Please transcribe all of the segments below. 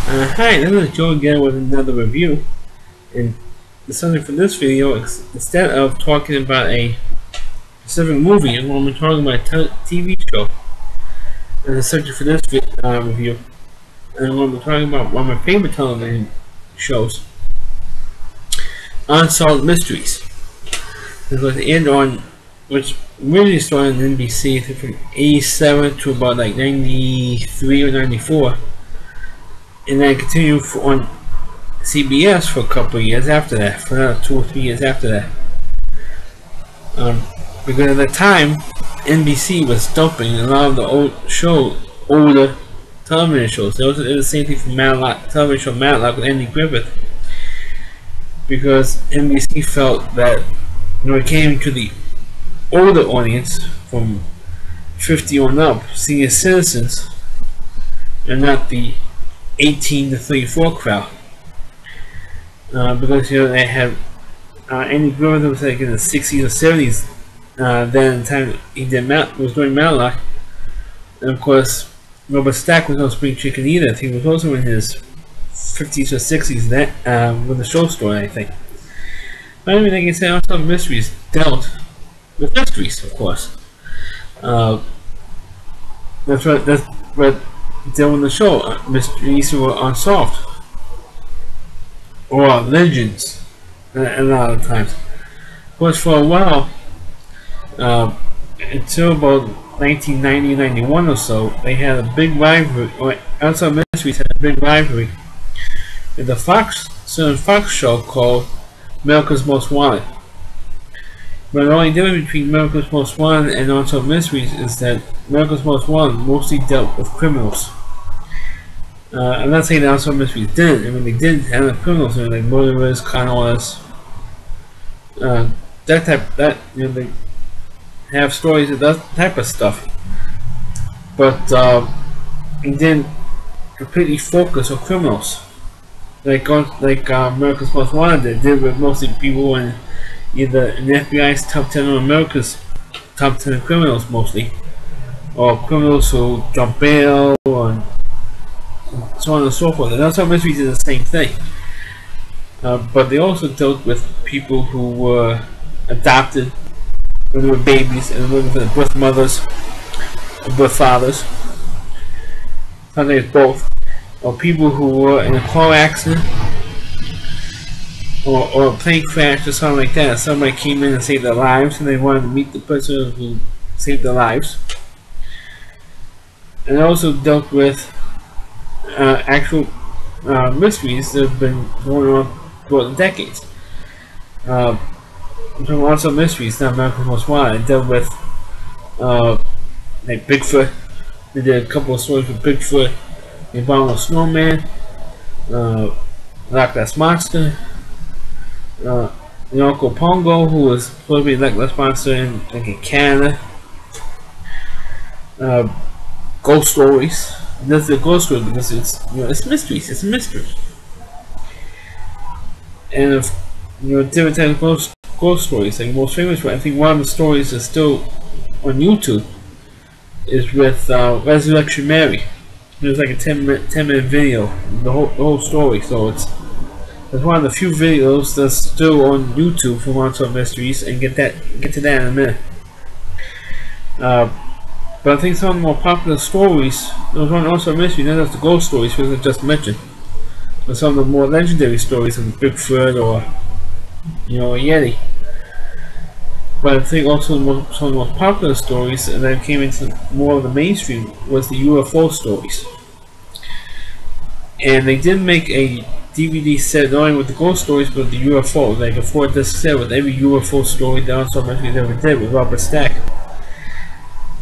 Hi, this is Joe again with another review. And the subject for this video is, instead of talking about a specific movie, I'm going to be talking about a TV show. And the subject for this review, and I'm going to be talking about one of my favorite television shows, Unsolved Mysteries. It was aired on, which really started on NBC from 87 to about like 93 or 94. And then continued on CBS for a couple of years after that, for another 2 or 3 years after that. Because at the time, NBC was dumping a lot of the older television shows. It was the same thing for Matlock, television show Matlock with Andy Griffith. Because NBC felt that it came to the older audience from 50 on up, senior citizens, and not the 18 to 34 crowd, because they had Andy Griffith was like in the 60s or 70s. Then the time he was doing Matlock, and of course Robert Stack was no spring chicken either. He was also in his 50s or 60s when the show started, I think. But anyway, like I said, Unsolved Mysteries dealt with mysteries, of course. That's what dealing the show, mysteries were unsolved, or legends, a lot of times. Of course, for a while, until about 1990-91 or so, they had a big rivalry, or Unsolved Mysteries had a big rivalry with the Fox show called America's Most Wanted. But the only difference between America's Most Wanted and Unsolved Mysteries is that America's Most Wanted mostly dealt with criminals. I'm not saying that Unsolved Mysteries didn't. I mean, they did have criminals, like murderers, con artists, they have stories of that type of stuff. But it didn't completely focus on criminals, like America's Most Wanted did with mostly people in either in the FBI's top 10 or America's top 10 criminals, mostly, or criminals who jump bail, or so on and so forth. And Unsolved Mysteries is the same thing, but they also dealt with people who were adopted when they were babies and looking for the birth mothers or birth fathers, sometimes both, or people who were in a car accident or a plane crash or something like that. Somebody came in and saved their lives, and they wanted to meet the person who saved their lives. And also dealt with actual mysteries that have been going on throughout the decades. From Unsolved Mysteries, not America's Most Wanted, it dealt with like Bigfoot. They did a couple of stories with Bigfoot, the Abominable Snowman, Loch Ness Monster, the Uncle Pongo, who was supposed to be Loch Ness Monster in Canada. Ghost stories. And that's the ghost story because it's mysteries. It's a mystery. And if different types of ghost stories, like the most famous one, I think one of the stories is still on YouTube, is with Resurrection Mary. There's like a 10-minute video, the whole story. So it's one of the few videos that's still on YouTube from Unsolved Mysteries, and get to that in a minute. But I think some of the more popular stories, those one Unsolved Mysteries, not just the ghost stories, which I just mentioned, but some of the more legendary stories of Bigfoot or a Yeti. But I think also some of the most popular stories that came into more of the mainstream was the UFO stories. And they did make a DVD set not only with the ghost stories but the UFO, like a 4-disc set with every UFO story that Unsolved Mysteries ever did, with Robert Stack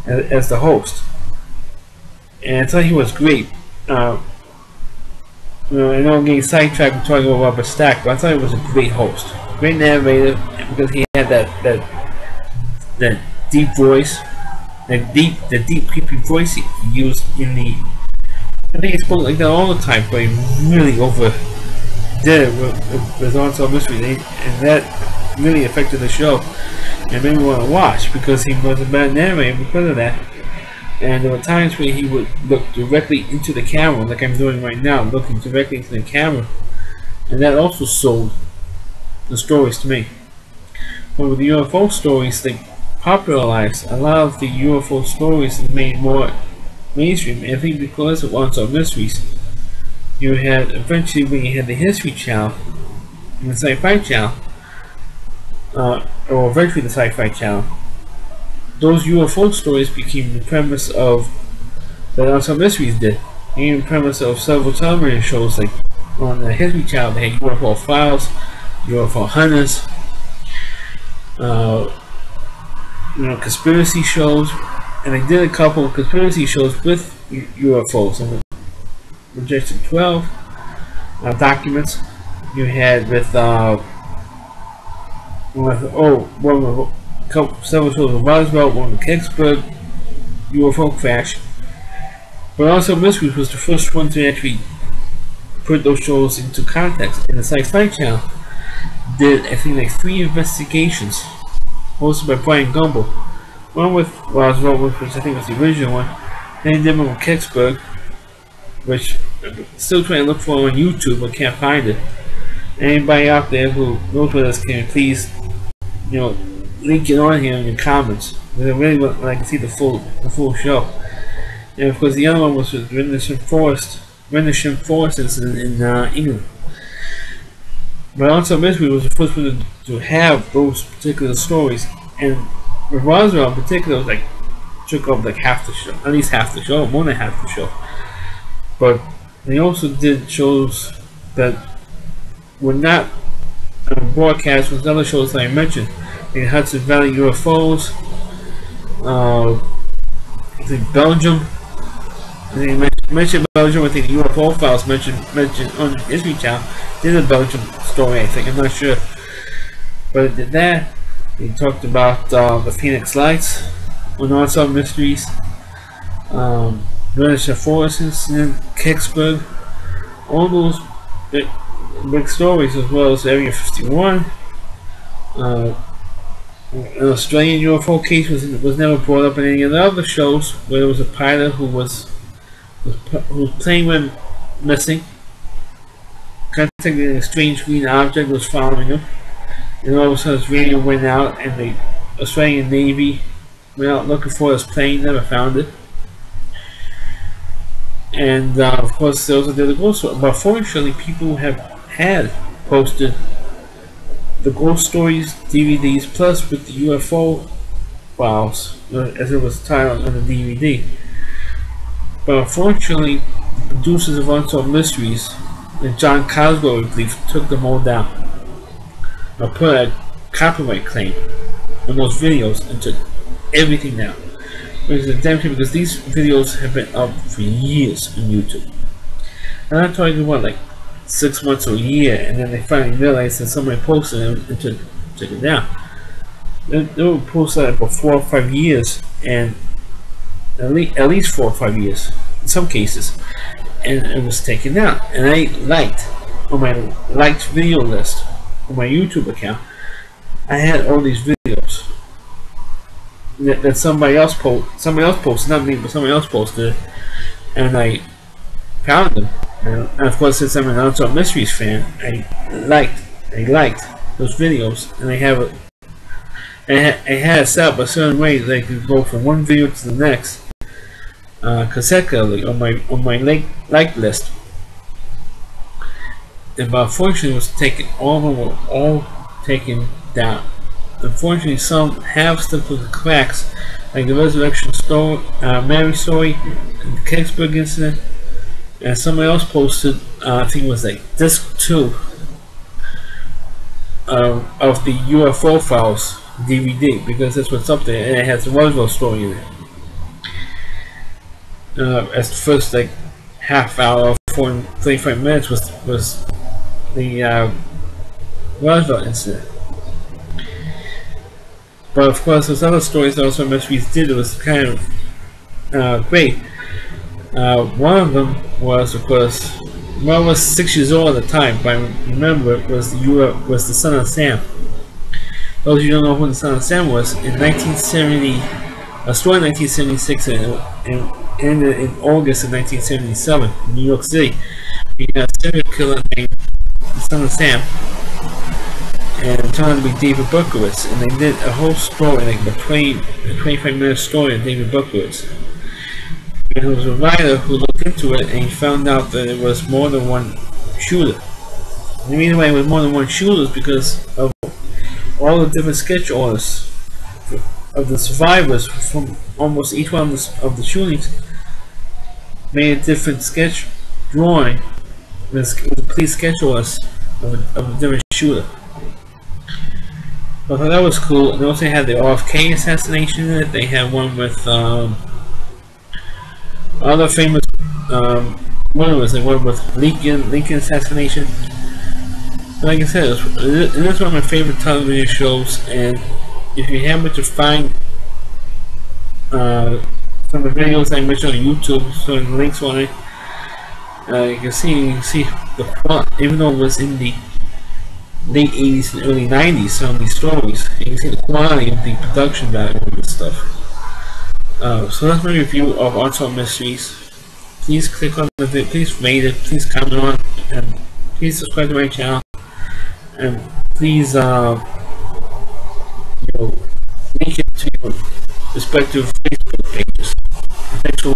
as the host. And I thought he was great. I know I'm getting sidetracked and talking about Robert Stack, but I thought he was a great host, great narrator, because he had that deep voice, the deep creepy voice he used in the. I think he spoke like that all the time, but he really overdid it with Unsolved Mysteries, and that really affected the show. It made me want to watch because he was a bad narrator because of that. And there were times where he would look directly into the camera, like I'm doing right now, looking directly into the camera, and that also sold the stories to me. But with the UFO stories, they popularized a lot of the UFO stories and made more mainstream. And I think because of Unsolved Mysteries, you had eventually, when you had the History Channel and the Sci-Fi Channel, or eventually the Sci-Fi Channel, those UFO stories became the premise of that Unsolved Mysteries did. And the premise of several television shows, like on the History Channel, they had UFO Files, UFO Hunters, conspiracy shows, and they did a couple of conspiracy shows with UFOs. And Projection 12 documents you had with several shows of Roswell, one with Kicksburg UFO crash. But also Mysteries was the first one to actually put those shows into context. And the Sci-Fi Channel did, I think, like 3 investigations hosted by Brian Gumbel. One with Roswell, which I think was the original one. Then did one with Kicksburg, which I'm still trying to look for on YouTube but can't find it. Anybody out there who knows where this came, please, link it on here in the comments, because I really would like to see the full show. And of course, the other one was with Rendlesham Forest incident in England. But Unsolved Mystery was the first one to have those particular stories, and with Roswell in particular, it was took up like half the show, at least half the show, more than half the show. But they also did shows that were not broadcast with other shows that I mentioned. Like Hudson Valley UFOs, I think Belgium. They mentioned Belgium. I think the UFO Files mentioned on the History Channel. Did a Belgium story, I think. I'm not sure, but it did that. He talked about the Phoenix Lights on Unsolved Mysteries, British Forest incident, Kicksburg, all those big stories, as well as Area 51. An Australian UFO case was never brought up in any of the other shows, where there was a pilot whose plane went missing, contacted a strange green object was following him, and all of a sudden his radio went out, and the Australian Navy went out looking for his plane, never found it. And of course, those are the other ghost stories. But fortunately, people had posted the ghost stories DVDs plus with the UFO files, as it was titled on the DVD. But unfortunately, the producers of Unsolved Mysteries, and John Cosgrove, I believe, took them all down. Or put a copyright claim on those videos and took everything down. Which is a damn shame, because these videos have been up for years on YouTube. And I'm talking about like 6 months or a year, and then they finally realized that somebody posted them and took it down. They were posted for 4 or 5 years, and at least 4 or 5 years in some cases, and it was taken down. And I liked on my liked video list on my YouTube account, I had all these videos that somebody else posted, not me, but somebody else posted, and I found them. And of course, since I'm an Unsolved Mysteries fan, I liked those videos, and I had it set up a certain way that I could go from one video to the next consecutively on my like list. And unfortunately, it was taken. All of them were all taken down. Unfortunately, some have slipped through the cracks, like the Resurrection story, Mary story, and the Kicksburg incident. And somebody else posted, I think it was like disc 2 of the UFO Files DVD, because that's what's up there, and it has the Roswell story in it. As the first like half hour, 35 minutes was the Roswell incident. But of course, those other stories that Unsolved Mysteries did, it was kind of great. One of them was, of course, well, I was 6 years old at the time, but I remember it was the Son of Sam. Those of you who don't know who the Son of Sam was, in 1970, a story in 1976 and ended in August of 1977 in New York City. We had a serial killer named Son of Sam, and it turned out to be David Berkowitz, and they did a whole story, like a 25-minute story of David Berkowitz. And there was a writer who looked into it, and he found out that it was more than one shooter. And the reason why it was more than one shooter is because of all the different sketch artists of the survivors from almost each one of the shootings made a different sketch drawing with a complete sketch artist of a different shooter. I thought that was cool. And they also had the RFK assassination in it. They had one with other famous murderers. They one with Lincoln assassination. But like I said, it is one of my favorite television shows, and if you happen to find some of the videos I mentioned on YouTube, so the links on it, you can see the quality, even though it was in the late 80s and early 90s, some of these stories, you can see the quality of the production value of this stuff. So that's my review of Unsolved Mysteries. Please click on the video, please rate it, please comment on it, and please subscribe to my channel, and please link it to your respective Facebook pages. Thanks for watching.